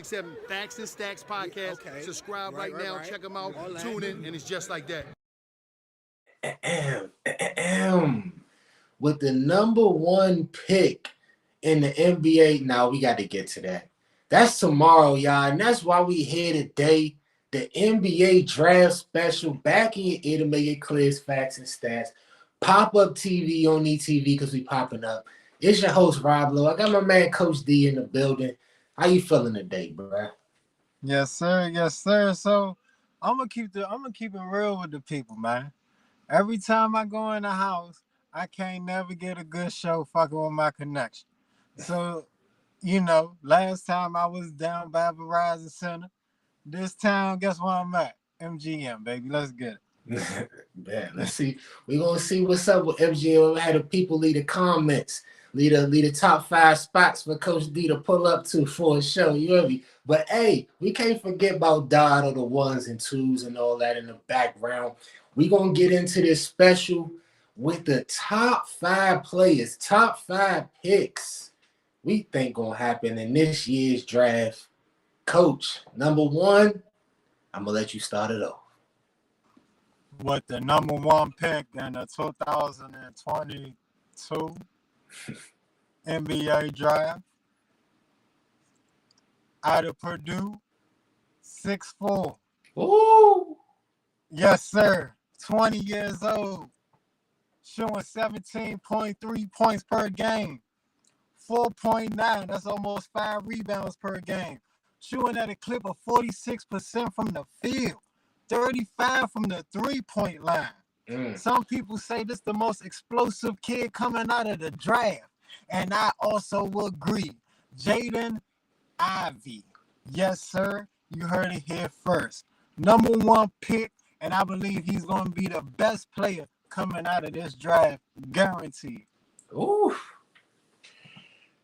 6'7", Facts and Stacks podcast. Okay. Subscribe right now. Right. Check them out. All that. Tune in, and it's just like that. With the number one pick in the NBA, now we got to get to that. That's tomorrow, y'all, and that's why we here today. The NBA draft special back in your ear to make it clear, facts and stats. Pop-up TV on ETV because we popping up. It's your host, Rob Lowe. I got my man, Coach D, in the building. How you feeling today, bro? Yes, sir. Yes, sir. So I'm gonna keep it real with the people, man. Every time I go in the house, I can't never get a good show fucking with my connection. So, last time I was down by Verizon Center. This time, guess where I'm at? MGM, baby. Let's get it. Man, let's see. We're gonna see what's up with MGM. I had the people leave the comments, leave the top 5 spots for Coach D to pull up to for a show. You hear me? But hey, we can't forget about Dodd or the 1s and 2s and all that in the background. We're gonna get into this special with the top 5 players, top 5 picks we think gonna happen in this year's draft. Coach, number 1, I'm gonna let you start it off. With the number 1 pick in the 2022 NBA draft, out of Purdue, 6'4". Ooh. Yes, sir. 20 years old, shooting 17.3 points per game, 4.9. That's almost 5 rebounds per game. Shooting at a clip of 46% from the field, 35 from the 3-point line. Some people say this is the most explosive kid coming out of the draft, and I also agree. Jaden Ivey. Yes, sir. You heard it here first. Number 1 pick, and I believe he's going to be the best player coming out of this draft, guaranteed. Ooh.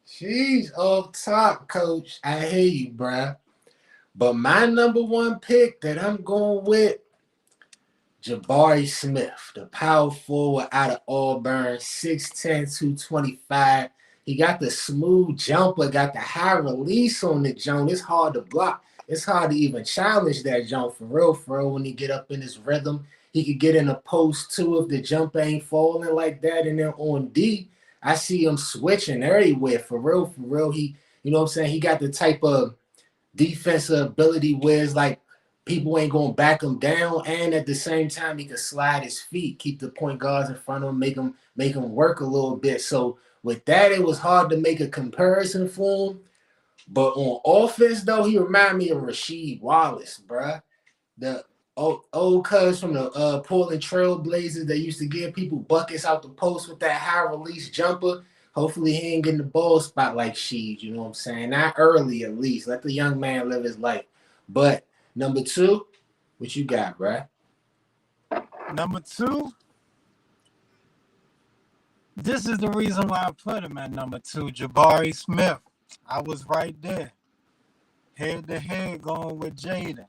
She's off top, Coach. I hear you, bruh. But my number 1 pick that I'm going with, Jabari Smith, the power forward out of Auburn, 6'10", 225. He got the smooth jumper, got the high release on the jump. It's hard to block. It's hard to even challenge that jump for real, when he get up in his rhythm. He could get in a post too if the jump ain't falling like that. And then on D, I see him switching everywhere for real. He, you know what I'm saying? He got the type of defensive ability where it's like people ain't gonna back him down, and at the same time he can slide his feet, keep the point guards in front of him, make him work a little bit. So with that, it was hard to make a comparison for him. But on offense, though, he remind me of Rasheed Wallace, bruh. The old cuz from the Portland Trail Blazers that used to give people buckets out the post with that high release jumper. Hopefully he ain't getting the ball spot like Sheed, you know what I'm saying? Not early, at least. Let the young man live his life. But number 2, what you got, bruh? Number 2, this is the reason why I put him at number 2, Jabari Smith. I was right there, head to head going with Jaden.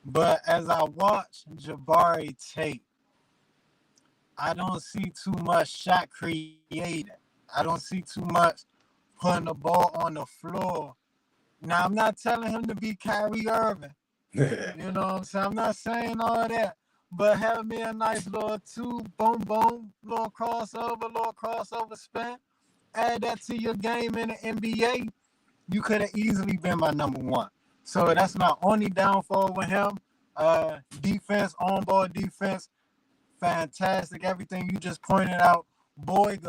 But as I watch Jabari tape, I don't see too much shot creating. I don't see too much putting the ball on the floor. Now, I'm not telling him to be Kyrie Irving. You know what I'm saying? I'm not saying all that. But have me a nice little 2, boom, boom, little crossover spin. Add that to your game in the NBA. You could have easily been my number 1. So that's my only downfall with him. Defense, on-ball defense, fantastic. Everything you just pointed out. Boy,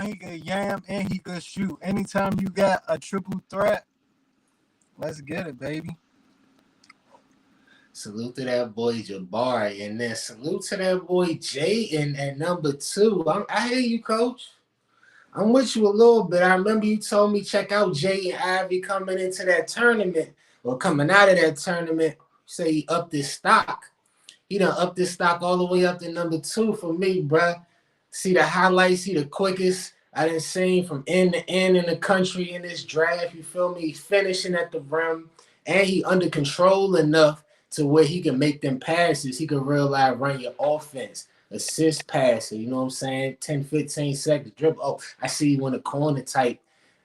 he could yam and he could shoot. Anytime you got a triple threat, let's get it, baby. Salute to that boy Jabari, and then salute to that boy Jay at number 2. I hear you, Coach. I'm with you a little bit. I remember you told me check out Jay and Ivy coming into that tournament or coming out of that tournament. Say he upped his stock. He done upped his stock all the way up to number 2 for me, bruh. See the highlights, see the quickest I done seen from end to end in the country in this draft. You feel me? He's finishing at the rim, and he under control enough to where he can make them passes. He can realize run your offense. Assist passer, you know what I'm saying? 10, 15 seconds dribble. Oh, I see you in the corner type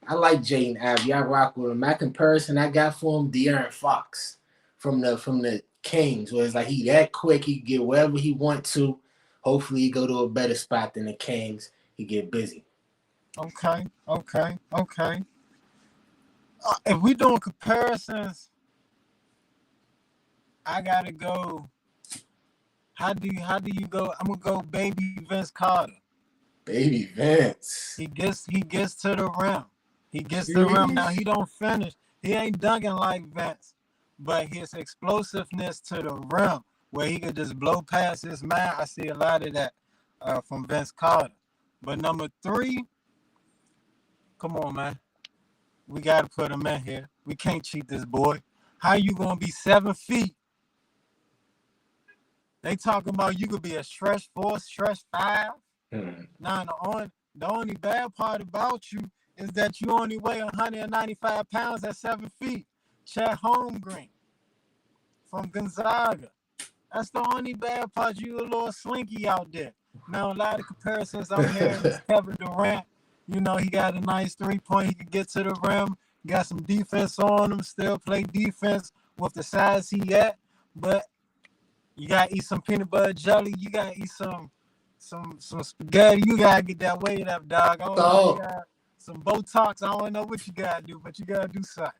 I like Jaden Ivey. I rock with him. My comparison I got for him, De'Aaron Fox from the Kings, where it's like he that quick, he can get wherever he want to. Hopefully he go to a better spot than the Kings. He get busy. Okay. If we doing comparisons, I gotta go. How do you go? I'm gonna go baby Vince Carter. Baby Vince. He gets to the rim. He gets to the rim. Now he don't finish. He ain't dunking like Vince, but his explosiveness to the rim, where he could just blow past his man. I see a lot of that from Vince Carter. But number 3, come on, man. We gotta put him in here. We can't cheat this boy. How you gonna be 7 feet? They talking about you could be a stretch 4, stretch 5. Now the only bad part about you is that you only weigh 195 pounds at 7 feet. Chet Holmgren from Gonzaga. That's the only bad part. You a little slinky out there. Now a lot of comparisons I'm hearing is Kevin Durant. You know, he got a nice 3-point. He can get to the rim. Got some defense on him. Still play defense with the size he at. But you gotta eat some peanut butter jelly. You gotta eat some spaghetti. You gotta get that weight up, dog. I don't know, you got some Botox. I don't know what you gotta do, but you gotta do something.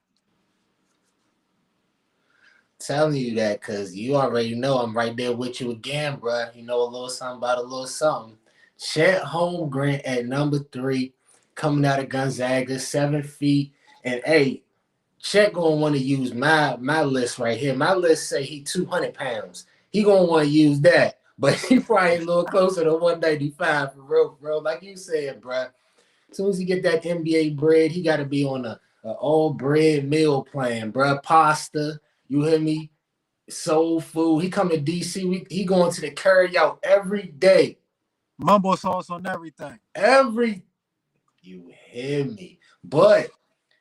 Telling you that because you already know I'm right there with you again, bro. You know a little something about a little something. Chet Holmgren at number 3, coming out of Gonzaga, 7 feet. And hey, Chet gonna want to use my list right here. My list say he 200 pounds. He gonna want to use that, but he probably a little closer to 195 for real, bro. Like you said, bro. As soon as he get that NBA bread, he got to be on a all bread meal plan, bro. Pasta, you hear me? Soul food. He come to DC. He going to the carry out every day. Mumbo sauce on everything. You hear me? But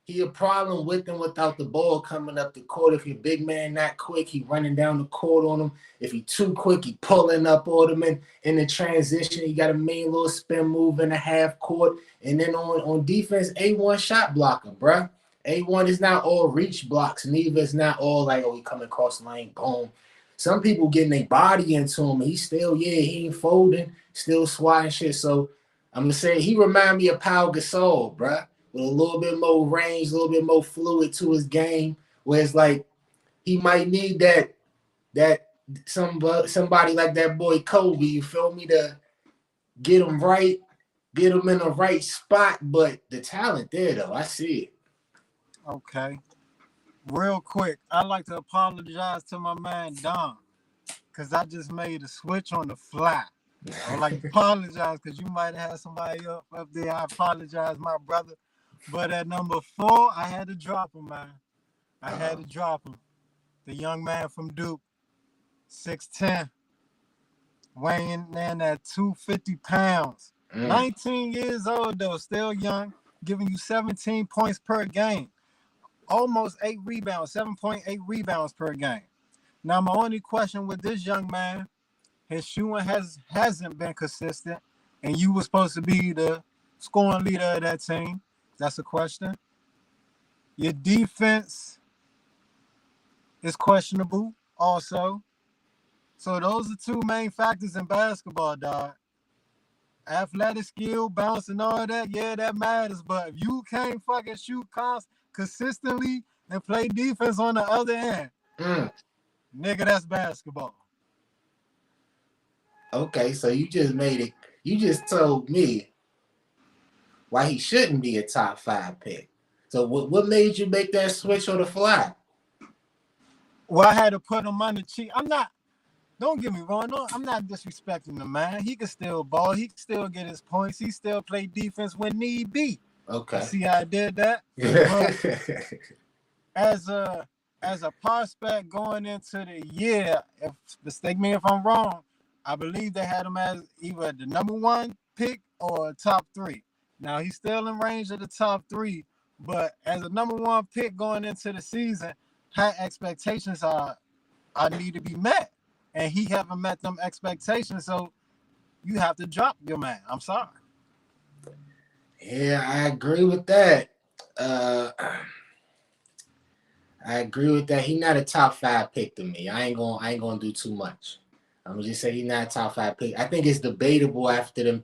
he a problem with and without the ball coming up the court. If your big man not quick, he running down the court on him. If he too quick, he pulling up on him in the transition. He got a mean little spin move in the half court. And then on defense, A1 shot blocker, bruh. A1 is not all reach blocks. Neither is not all like, oh, he coming across the lane, boom. Some people getting their body into him. And he still, he ain't folding, still swatting shit. So I'm going to say he remind me of Pau Gasol, bruh. With a little bit more range, a little bit more fluid to his game, where it's like he might need that somebody like that boy Kobe, you feel me, to get him right, get him in the right spot. But the talent there, though, I see it. Okay. Real quick, I'd like to apologize to my man Don, because I just made a switch on the fly. I'd like to apologize because you might have somebody up there. I apologize, my brother. But at number 4, I had to drop him, man. I had to drop him. The young man from Duke, 6'10", weighing in at 250 pounds. 19 years old, though, still young, giving you 17 points per game. Almost 8 rebounds, 7.8 rebounds per game. Now, my only question with this young man, his shooting hasn't been consistent, and you were supposed to be the scoring leader of that team. That's a question. Your defense is questionable also. So those are 2 main factors in basketball, dog. Athletic skill, bounce, and all that, yeah, that matters. But if you can't fucking shoot consistently and play defense on the other end, nigga, that's basketball. Okay, so you just made it. You just told me why he shouldn't be a top 5 pick. So what made you make that switch on the fly? Well, I had to put him on the cheek. Don't get me wrong. No, I'm not disrespecting the man. He can still ball. He can still get his points. He still play defense when need be. Okay. See how I did that? As a prospect going into the year, if mistake me if I'm wrong, I believe they had him as either the number 1 pick or top 3. Now, he's still in range of the top 3, but as a number 1 pick going into the season, high expectations are need to be met. And he haven't met them expectations, so you have to drop your man. I'm sorry. Yeah, I agree with that. Uh, I agree with that. He's not a top 5 pick to me. I ain't gonna do too much. I'm gonna just say he's not a top 5 pick. I think it's debatable after them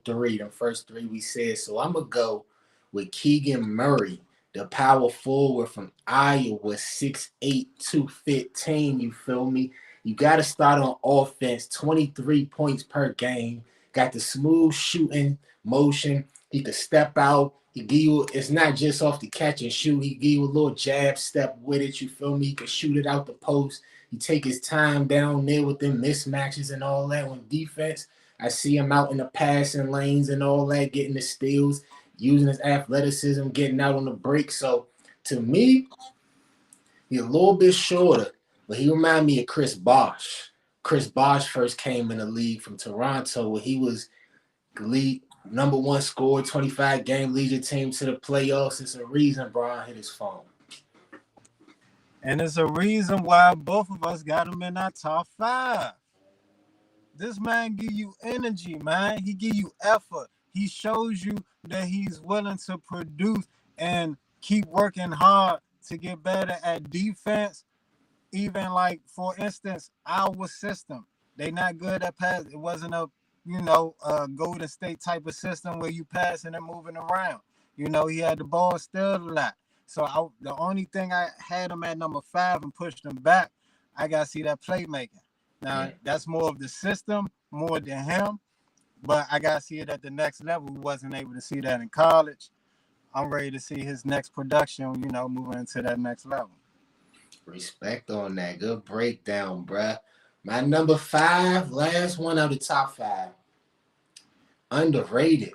first three we said. So I'm gonna go with Keegan Murray, the power forward from Iowa, 6'8", 215. You feel me? You got to start on offense, 23 points per game. Got the smooth shooting motion. He could step out. He give you, it's not just off the catch and shoot. He give you a little jab step with it. You feel me? He can shoot it out the post. He take his time down there with them mismatches and all that on defense. I see him out in the passing lanes and all that, getting the steals, using his athleticism, getting out on the break. So to me, he's a little bit shorter, but he remind me of Chris Bosh. Chris Bosh first came in the league from Toronto where he was league number 1 scorer, 25 game, lead your team to the playoffs. It's a reason Brian hit his phone. And it's a reason why both of us got him in our top 5. This man give you energy, man. He give you effort. He shows you that he's willing to produce and keep working hard to get better at defense. Even like, for instance, our system, they not good at pass. It wasn't a Golden State type of system where you passing and moving around. He had the ball still a lot. So the only thing I had him at number 5 and pushed him back, I got to see that playmaking. Now, that's more of the system, more than him. But I got to see it at the next level. We wasn't able to see that in college. I'm ready to see his next production, moving into that next level. Respect on that. Good breakdown, bruh. My number 5, last one out of the top 5. Underrated.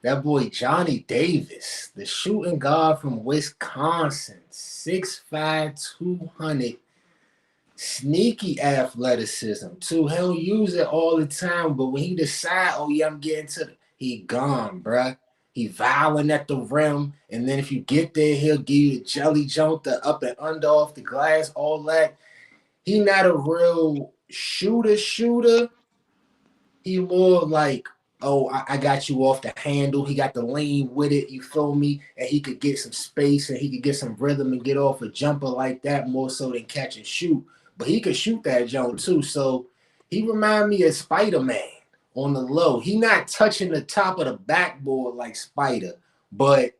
That boy Johnny Davis, the shooting guard from Wisconsin, 6'5", 200. Sneaky athleticism, too. He don't use it all the time, but when he decide, I'm getting to he gone, bruh. He violent at the rim, and then if you get there, he'll give you the jelly jump, the up and under off the glass, all that. He not a real shooter. He more like, I got you off the handle. He got the lean with it, you feel me? And he could get some space and he could get some rhythm and get off a jumper like that more so than catch and shoot. But he could shoot that jump too. So he remind me of Spider-Man on the low. He not touching the top of the backboard like Spider, but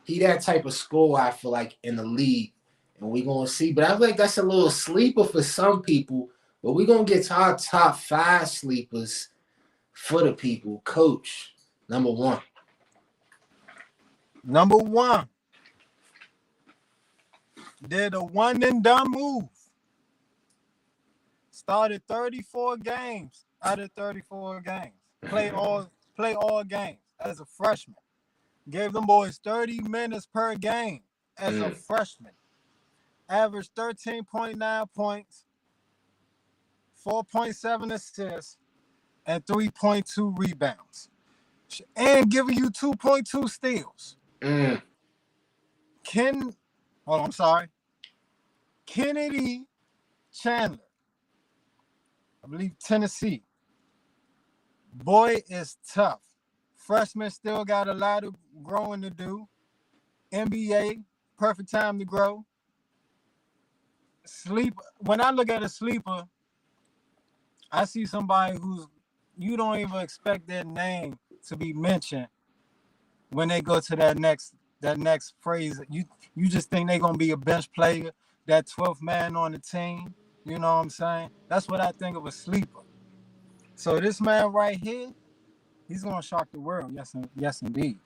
he that type of scorer, I feel like, in the league. And we're going to see. But I feel like that's a little sleeper for some people. But we're going to get to our top 5 sleepers for the people. Coach, number 1. Number 1. Did a one and done move. Started 34 games out of 34 games. Play all games as a freshman. Gave them boys 30 minutes per game as a freshman. Averaged 13.9 points, 4.7 assists, and 3.2 rebounds. And giving you 2.2 steals. Kennedy Chandler, I believe Tennessee. Boy is tough. Freshmen still got a lot of growing to do. NBA, perfect time to grow. When I look at a sleeper, I see somebody who's, you don't even expect their name to be mentioned when they go to that next phrase. You just think they're gonna be a bench player, that 12th man on the team. You know what I'm saying? That's what I think of a sleeper. So this man right here, he's gonna shock the world. Yes, indeed.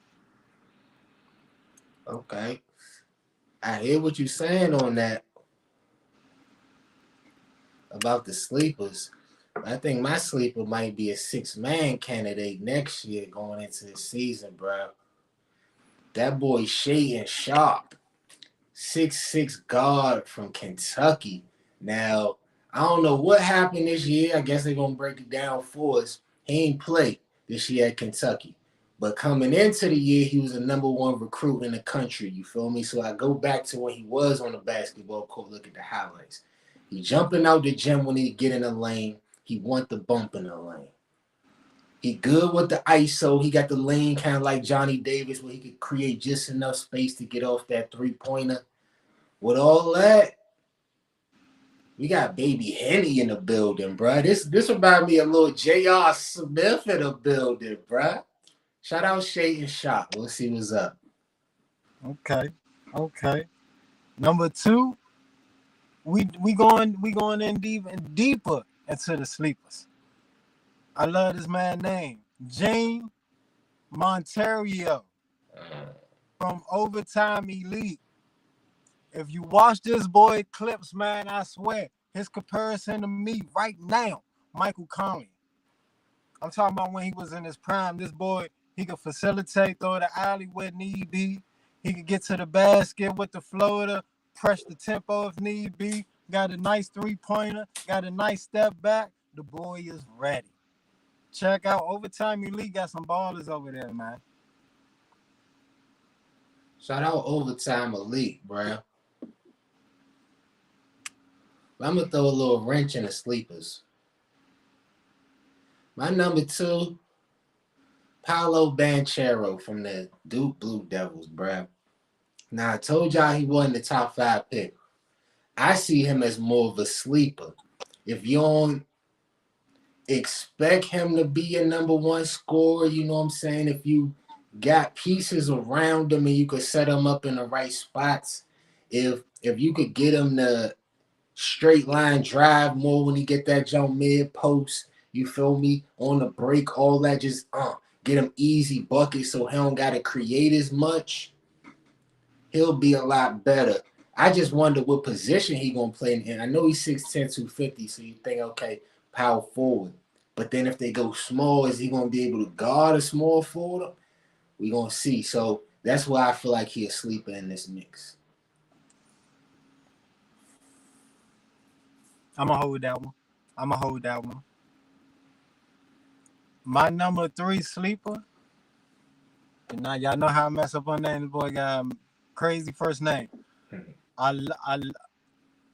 Okay. I hear what you're saying on that about the sleepers. I think my sleeper might be a 6-man candidate next year going into the season, bro. That boy Shaden Sharp, 6'6" guard from Kentucky. Now, I don't know what happened this year. I guess they're going to break it down for us. He ain't played this year at Kentucky. But coming into the year, he was the number 1 recruit in the country. You feel me? So I go back to when he was on the basketball court, look at the highlights. He jumping out the gym when he get in the lane. He want the bump in the lane. He good with the ISO. He got the lane kind of like Johnny Davis where he could create just enough space to get off that three-pointer. With all that, we got Baby Henny in the building, bruh. This remind me of little J.R. Smith in the building, bruh. Shout out Shay and Shot. We'll see what's up. Okay. Number 2, we going in deeper into the sleepers. I love this man's name, James Monterio from Overtime Elite. If you watch this boy clips, man, I swear his comparison to me right now, Michael Conley. I'm talking about when he was in his prime. This boy, he could facilitate, throw the alley where need be. He could get to the basket with the floater, press the tempo if need be. Got a nice three-pointer, got a nice step back. The boy is ready. Check out Overtime Elite. Got some ballers over there, man. Shout out Overtime Elite, bruh. I'm going to throw a little wrench in the sleepers. My number 2, Paolo Banchero from the Duke Blue Devils, bruh. Now, I told y'all he wasn't the top 5 pick. I see him as more of a sleeper. If you don't expect him to be a number 1 scorer, you know what I'm saying? If you got pieces around him and you could set him up in the right spots, if you could get him to straight line drive more when he get that jump mid post, you feel me, on the break, all that, just get him easy buckets so he don't got to create as much, he'll be a lot better. I just wonder what position he going to play in. I know he's 6'10", 250, so you think, okay, power forward. But then if they go small, is he going to be able to guard a small forward? We're going to see. So that's why I feel like he's a sleeper in this mix. I'm going to hold that one. My number 3 sleeper, and now y'all know how I mess up on name. The boy got a crazy first name.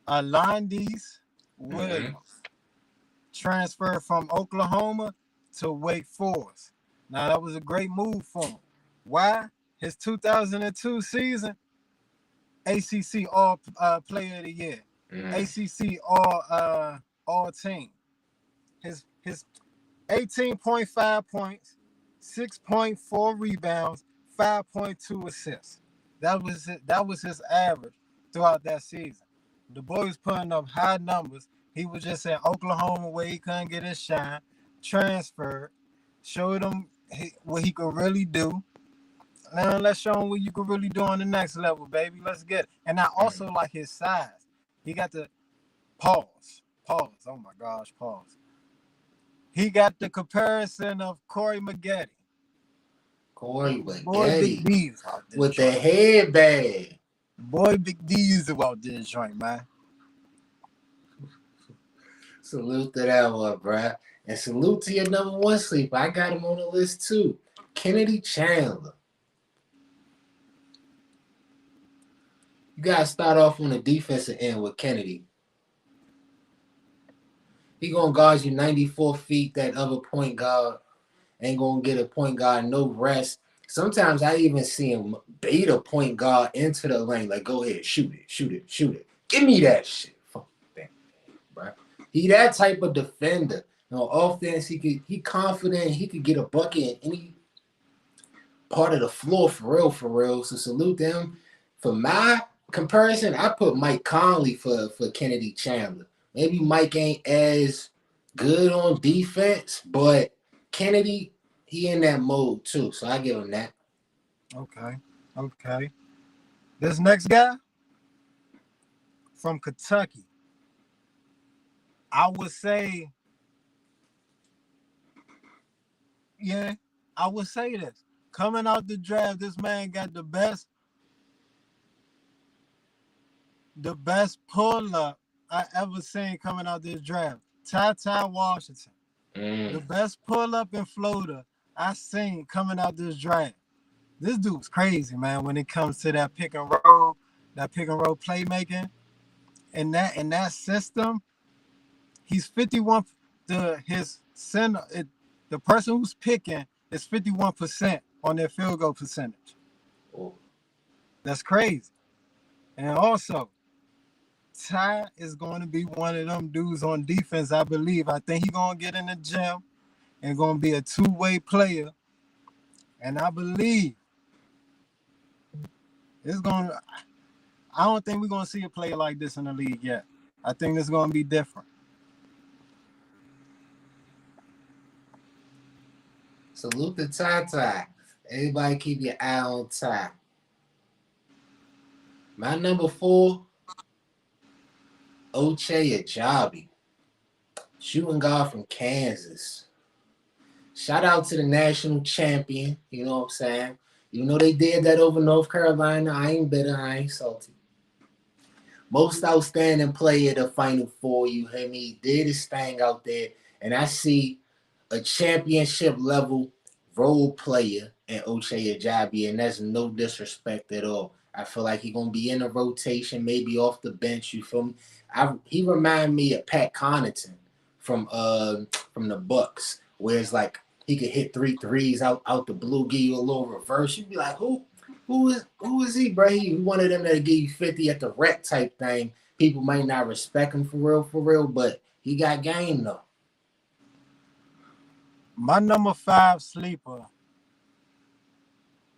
Alondes Williams. Transferred from Oklahoma to Wake Forest. Now, that was a great move for him. Why? His 2002 season, ACC All Player of the Year. ACC All Team. His 18.5 points, 6.4 rebounds, 5.2 assists. That was his average throughout that season. The boy was putting up high numbers. He was just in Oklahoma where he couldn't get his shine, transferred, showed him what he could really do. Now let's show him what you could really do on the next level, baby. Let's get it. And I also like his size. He got the pause. Oh my gosh, pause. He got the comparison of Corey Maggette. Boy, Big D's with the headband. Boy, Big D's about this joint, man. Salute to that one, bruh. And salute to your number 1 sleeper. I got him on the list too. Kennedy Chandler. You got to start off on the defensive end with Kennedy. He going to guard you 94 feet. That other point guard ain't going to get a point guard no rest. Sometimes I even see him bait a point guard into the lane. Like, go ahead, shoot it. Give me that shit. Fuck that, bro. He that type of defender. You know, offense, he confident. He could get a bucket in any part of the floor for real. So salute them. For my comparison, I put Mike Conley for Kennedy Chandler. Maybe Mike ain't as good on defense, but Kennedy, he in that mode too. So I give him that. Okay. This next guy from Kentucky, I would say this. Coming out the draft, this man got the best pull-up I ever seen coming out this draft. Ty Washington. The best pull-up and floater I seen coming out this draft. This dude's crazy, man, when it comes to that pick and roll playmaking. In that system, he's 51. His the person who's picking is 51% on their field goal percentage. Oh. That's crazy. And also, Ty is going to be one of them dudes on defense, I believe. I think he's going to get in the gym and going to be a two-way player. And I believe it's going to – I don't think we're going to see a player like this in the league yet. I think it's going to be different. Salute to Ty. Everybody keep your eye on Ty. My number 4, Jaby, shooting guard from Kansas. Shout out to the national champion. You know what I'm saying? You know they did that over North Carolina. I ain't bitter. I ain't salty. Most outstanding player of the Final Four. You hear me? He did his thing out there. And I see a championship level role player in Jaby, and that's no disrespect at all. I feel like he's gonna be in the rotation, maybe off the bench. You feel me? He remind me of Pat Connaughton from the Bucks, where it's like he could hit 3 threes out the blue, give you a little reverse. You'd be like, who is he, bro? He one of them that give you 50 at the rec type thing. People might not respect him for real, but he got game though. My number 5 sleeper,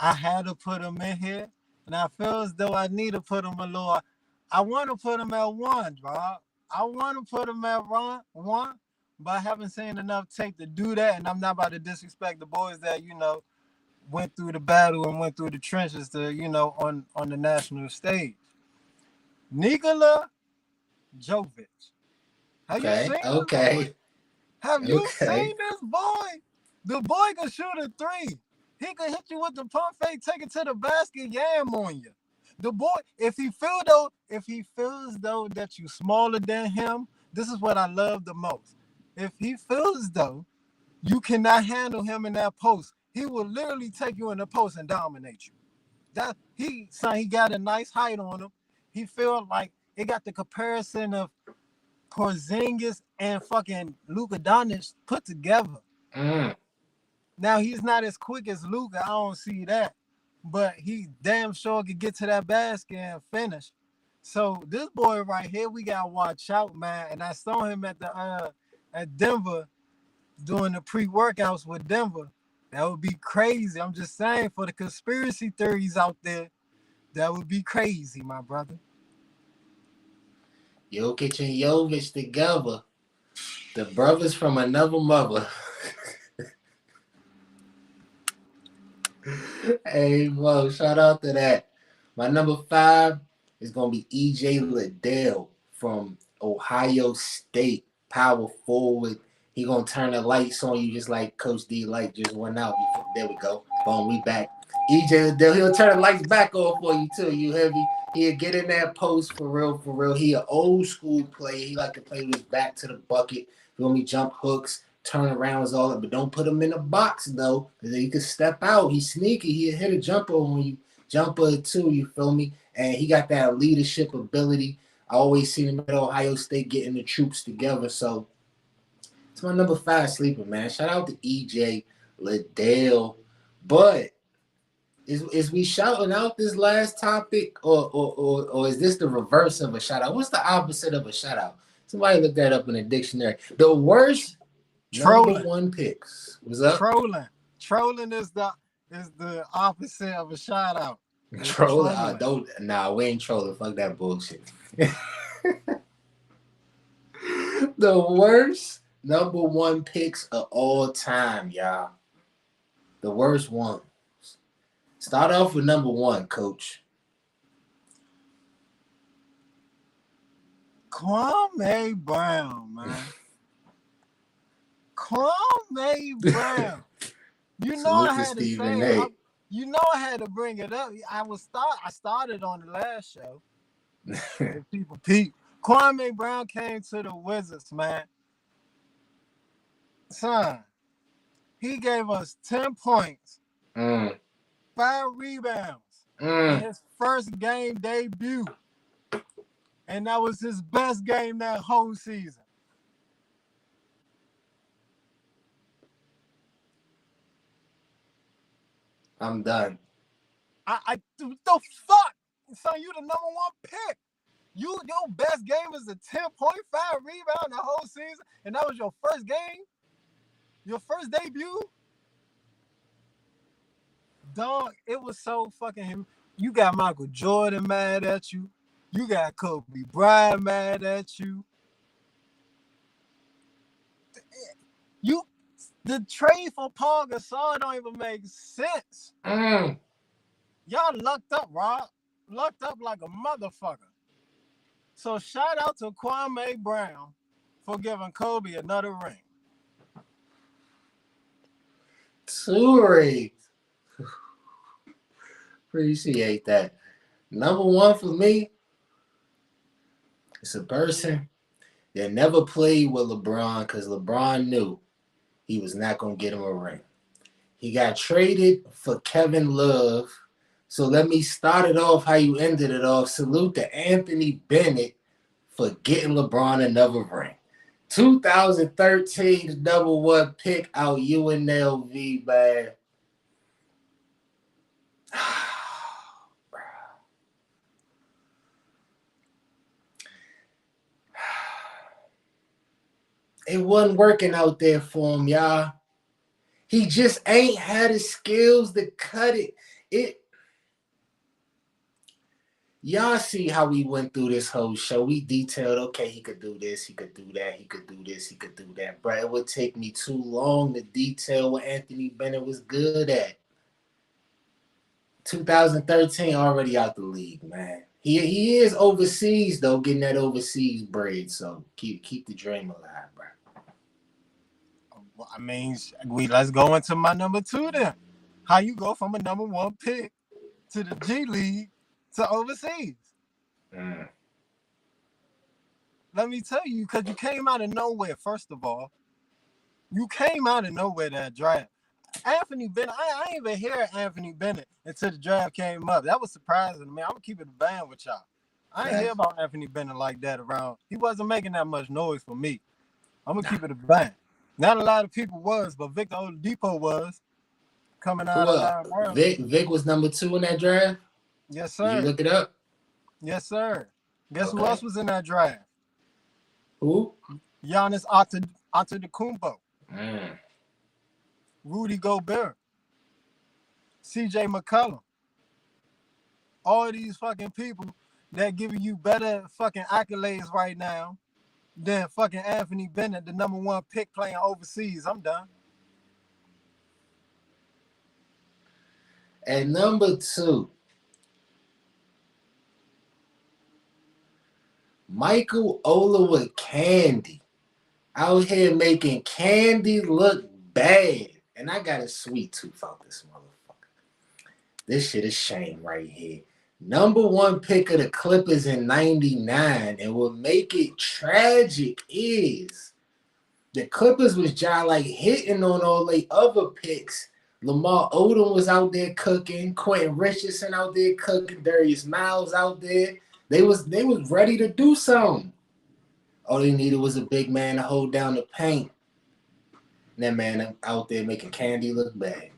I had to put him in here, and I feel as though I need to put him a little. I want to put him at 1, bro. I want to put him at 1, but I haven't seen enough tape to do that, and I'm not about to disrespect the boys that, went through the battle and went through the trenches to, on the national stage. Nicola Jovich. Have you seen this boy? Have you seen this boy? The boy can shoot a 3. He can hit you with the pump fake, take it to the basket, yam on you. The boy, if he feels though that you smaller than him, this is what I love the most. If he feels though you cannot handle him in that post, he will literally take you in the post and dominate you. He got a nice height on him. He feel like it got the comparison of Porzingis and fucking Luka Doncic put together. Now he's not as quick as Luka. I don't see that, but he damn sure could get to that basket and finish. So this boy right here, we gotta watch out, man. And I saw him at Denver doing the pre-workouts with Denver. That would be crazy. I'm just saying, for the conspiracy theories out there, that would be crazy, my brother. Jokic and Jovich together. The brothers from another mother. Hey, Mo, shout out to that. My number 5 is going to be E.J. Liddell from Ohio State, power forward. He going to turn the lights on you just like Coach D light just went out. There we go. Boom, we back. E.J. Liddell, he'll turn the lights back on for you too, you heavy. He'll get in that post for real. He an old school player. He like to play with his back to the bucket. Feel me? Jump hooks, turnarounds, all that. But don't put him in a box, though, because he can step out. He's sneaky. He'll hit a jumper on you. Jumper, too, you feel me? And he got that leadership ability. I always see him at Ohio State getting the troops together. So it's my number 5 sleeper, man. Shout out to E.J. Liddell. But is we shouting out this last topic, or is this the reverse of a shout out? What's the opposite of a shout out? Somebody look that up in the dictionary. The worst number 1 picks. What's up? Trolling is the opposite of a shout out. Trolling. We ain't trolling. Fuck that bullshit. The worst number 1 picks of all time, y'all. The worst one. Start off with number 1, Coach. Kwame Brown, man. Kwame Brown. You know I had to say it. You know I had to bring it up. I started on the last show. If people peep. Kwame Brown came to the Wizards, man. Son, he gave us 10 points. 5 rebounds in his first game debut. And that was his best game that whole season. I'm done. The fuck? Son, you the number one pick. Your best game is a 10.5 rebound the whole season, and that was your first game? Your first debut? Dog, it was so fucking him. You got Michael Jordan mad at you. You got Kobe Bryant mad at you. The trade for Paul Gasol don't even make sense. Y'all lucked up, Rob. Lucked up like a motherfucker. So shout out to Kwame Brown for giving Kobe another ring. 2 rings. Appreciate that. Number 1 for me, it's a person that never played with LeBron because LeBron knew he was not going to get him a ring. He got traded for Kevin Love. So let me start it off how you ended it off. Salute to Anthony Bennett for getting LeBron another ring. 2013 number 1 pick out UNLV, man. It wasn't working out there for him, y'all. He just ain't had the skills to cut it. Y'all see how we went through this whole show. We detailed, okay, he could do this, he could do that, he could do this, he could do that. Bro, it would take me too long to detail what Anthony Bennett was good at. 2013, already out the league, man. He is overseas, though, getting that overseas bread. So keep the dream alive, bro. Well, I mean, let's go into my number 2 then. How you go from a number 1 pick to the G League to overseas? Let me tell you, because you came out of nowhere, first of all. You came out of nowhere that draft. Anthony Bennett, I ain't even hear Anthony Bennett until the draft came up. That was surprising to me. I'm going to keep it a band with y'all. I ain't hear about Anthony Bennett like that around. He wasn't making that much noise for me. I'm going to keep it a band. Not a lot of people was, but Victor Oladipo was coming out of line. Vic was number 2 in that draft? Yes, sir. Did you look it up? Yes, sir. Guess who else was in that draft? Who? Giannis Antetokounmpo. Rudy Gobert. CJ McCollum. All these fucking people that giving you better fucking accolades right now than fucking Anthony Bennett, the number 1 pick playing overseas. I'm done. At number 2, Michael Olowokandi out here making Candy look bad. And I got a sweet tooth out this motherfucker. This shit is shame right here. Number 1 pick of the Clippers in 99. And what make it tragic is the Clippers was just like hitting on all the other picks. Lamar Odom was out there cooking. Quentin Richardson out there cooking. Darius Miles out there. They was ready to do something. All they needed was a big man to hold down the paint. And that man out there making Candy look bad.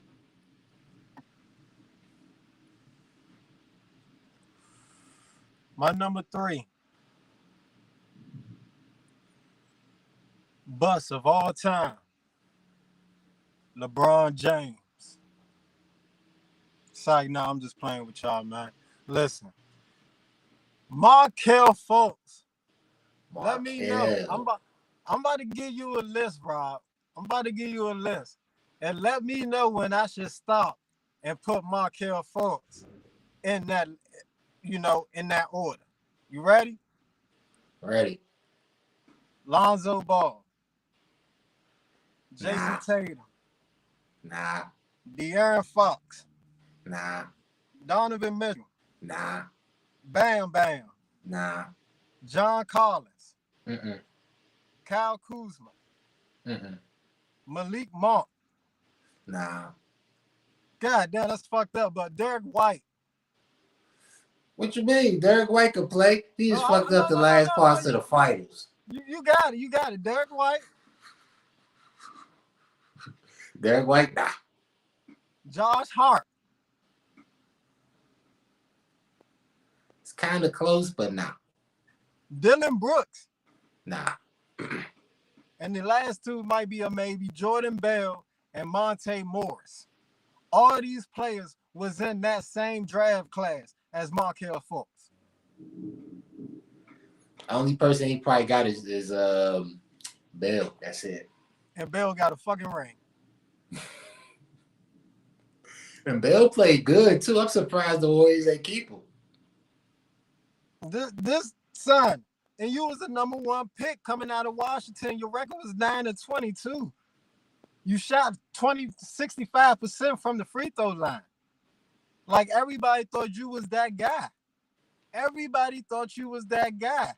My number 3. Bust of all time. LeBron James. Sorry, no, I'm just playing with y'all, man. Listen. Markelle Fultz. Let me know. I'm about to give you a list, Rob. I'm about to give you a list. And let me know when I should stop and put Markelle Fultz in that, in that order. You ready? Ready. Lonzo Ball. Jason Tatum. Nah. De'Aaron Fox. Nah. Donovan Mitchell. Nah. Bam Bam. Nah. John Collins. Mm-mm. Kyle Kuzma. Mm-mm. Malik Monk. Nah. God damn, that's fucked up. But Derek White. What you mean? Derek White could play. He just fucked up the last parts of the finals. You got it. You got it. Derek White. Derek White, nah. Josh Hart. kind of close, but nah. Dylan Brooks. Nah. And the last two might be a maybe Jordan Bell and Monte Morris. All these players was in that same draft class as Markelle Fultz. Only person he probably got is Bell. That's it. And Bell got a fucking ring. And Bell played good too. I'm surprised the Warriors ain't keep him. This son, and you was the number one pick coming out of Washington. Your record was 9-22. You shot 65% from the free throw line. Like everybody thought you was that guy. Everybody thought you was that guy.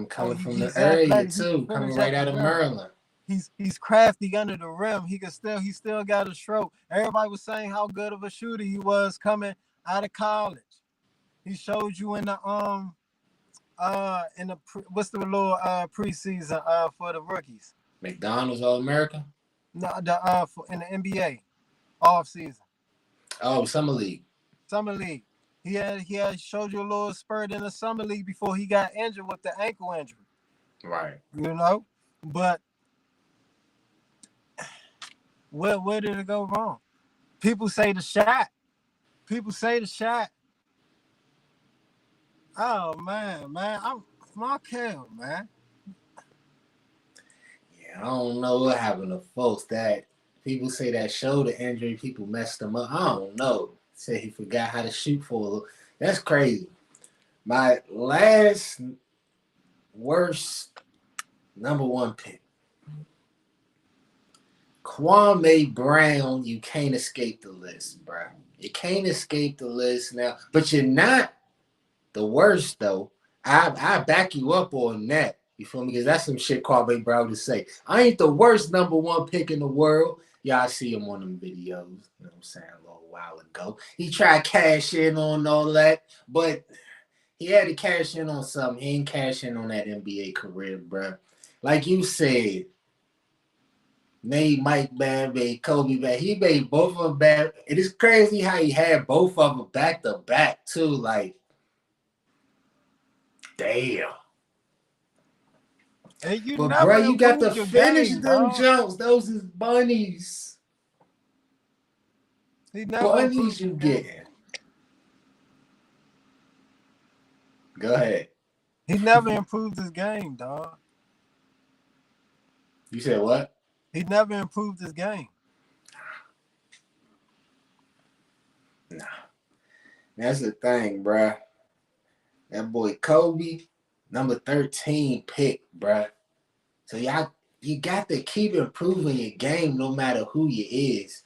Coming from the area too, coming right out of Maryland. He's crafty under the rim. He still got a stroke. Everybody was saying how good of a shooter he was coming out of college. He showed you in the what's the little preseason for the rookies? McDonald's All-American? No, in the NBA off season. Oh, Summer League. Summer League. He had showed you a little spurt in the Summer League before he got injured with the ankle injury. Right. You know? But where did it go wrong? People say the shot. Oh man, I'm Markelle, man. Yeah, I don't know what happened to folks. That people say that shoulder injury, people messed him up. I don't know. Said he forgot how to shoot for a little. That's crazy. My last worst number one pick. Kwame Brown, you can't escape the list, bro. You can't escape the list now. But you're not the worst, though. I back you up on that. You feel me? Because that's some shit Kwame Brown to say. I ain't the worst number one pick in the world. Y'all see him on them videos. You know what I'm saying? A little while ago. He tried to cash in on all that, but he had to cash in on something. He ain't cash in on that NBA career, bro. Like you said, made Mike bad, made Kobe bad. He made both of them bad. It is crazy how he had both of them back to back, too. Like, damn. And you but, bro, you got to finish game, them dog. jumps. Those is bunnies. Bunnies you getting. Go ahead. He never improved his game, dog. You said what? He never improved his game. Nah. That's the thing, bruh. That boy Kobe, number 13 pick, bruh. So you got to keep improving your game no matter who you is,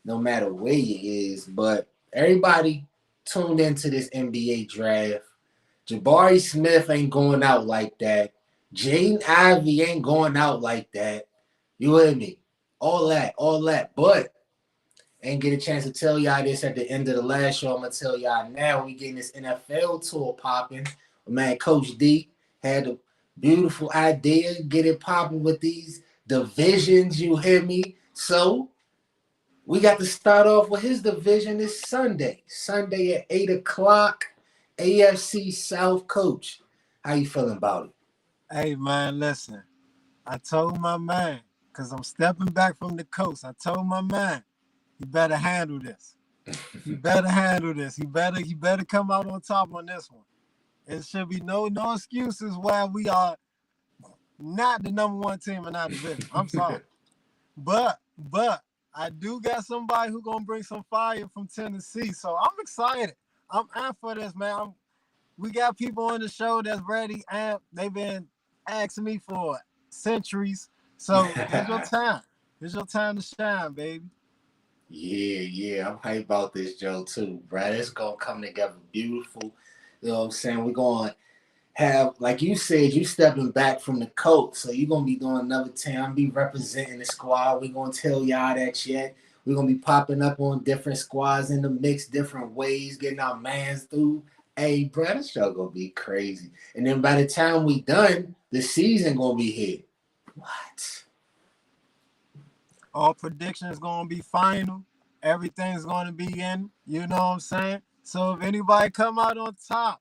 no matter where you is. But everybody tuned into this NBA draft. Jabari Smith ain't going out like that. Jaden Ivey ain't going out like that. You with me? All that. But ain't get a chance to tell y'all this at the end of the last show. I'm going to tell y'all now. We getting this NFL tour popping. Man, Coach D had a beautiful idea. Get it popping with these divisions, you hear me? So we got to start off with his division this Sunday. Sunday at 8 o'clock, AFC South. Coach, how you feeling about it? Hey, man, listen. I told my man, because I'm stepping back from the coast, I told my man, you better handle this. You better handle this. He better come out on top on this one. It should be no excuses why we are not the number one team in our division. I'm sorry. But I do got somebody who gonna bring some fire from Tennessee. So I'm excited. I'm amped for this, man. We got people on the show that's ready, and they've been asking me for centuries. So it's your time. It's your time to shine, baby. Yeah. I'm hyped about this, Joe, too, bro. It's going to come together beautiful. You know what I'm saying? We're going to have, like you said, you stepping back from the coach. So you're going to be doing another team. Be representing the squad. We're going to tell y'all that yet. We're going to be popping up on different squads in the mix, different ways, getting our mans through. Hey, bro, this show going to be crazy. And then by the time we done, the season going to be here. What? All predictions going to be final. Everything's going to be in. You know what I'm saying? So if anybody come out on top,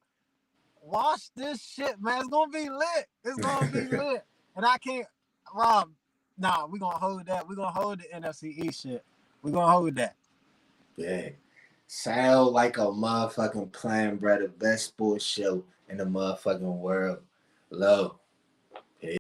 watch this shit, man. It's gonna be lit. It's gonna be lit. And I can't, Rob. Nah, we gonna hold that. We gonna hold the NFC East shit. We gonna hold that. Yeah. Sound like a motherfucking plan, bro. The best sports show in the motherfucking world. Low.